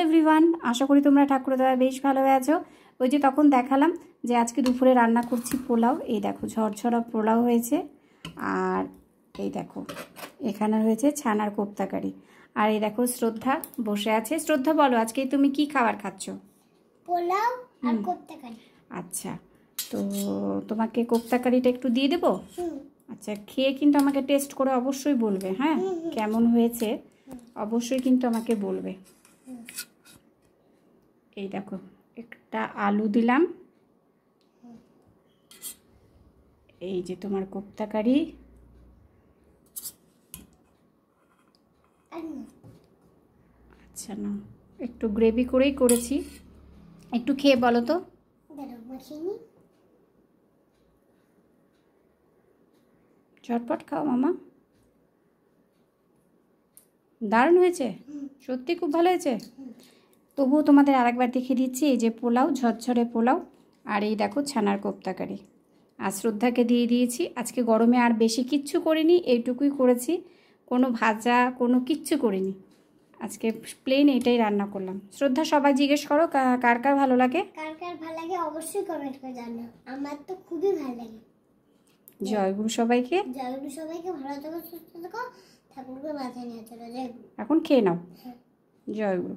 Everyone, আশা করি তোমরা ঠাকুরদয়া বেশ ভালো আছো। ওই যে তখন দেখালাম যে আজকে দুপুরে রান্না করছি পোলাও। এই দেখো ঝরঝরা পোলাও হয়েছে, আর এই দেখো এখানে হয়েছে ছানার কোপ্তাকারি। আর এই দেখো শ্রদ্ধা বসে আছে। শ্রদ্ধা বলো, আজকে তুমি কি খাবার খাচ্ছ? পোলাও আর কোপ্তাকারি। আচ্ছা, তো তোমাকে কোপ্তাকারিটা একটু দিয়ে দেবো। আচ্ছা, খেয়ে কিন্তু আমাকে টেস্ট করে অবশ্যই বলবে, হ্যাঁ কেমন হয়েছে অবশ্যই কিন্তু আমাকে বলবে। এই দেখো একটা আলু দিলাম, এই যে তোমার কোপ্তাকারি। আচ্ছা না, একটু গ্রেভি করেই করেছি, একটু খেয়ে বলো তো। ঝটপট খাও মামা, দারুণ হয়েছে, সত্যি খুব ভালো হয়েছে। তবুও তোমাদের আরেকবার দেখিয়ে দিচ্ছি, এই যে পোলাও, ঝরঝরে পোলাও, আর এই দেখো ছানার কোপ্তাকারি। আর শ্রদ্ধাকে দিয়ে দিয়েছি। আজকে গরমে আর বেশি কিচ্ছু করিনি, এইটুকুই করেছি, কোনো ভাজা কোনো কিচ্ছু করিনি। আজকে প্লেন এটাই রান্না করলাম। শ্রদ্ধা, সবাই জিজ্ঞেস করো কার কার ভালো লাগে। কার কার ভালো লাগে অবশ্যই কমেন্ট করে জানাও। আমার তো খুবই ভালো লাগে। জয়গুরু সবাইকে। জয়গুরু সবাইকে, ভালো থেকো, সুস্থ থেকো, ঠাকুরকে মাথায় নিয়ে চলো। জয়গুরু। এখন খেয়ে নাও। জয়গুরু।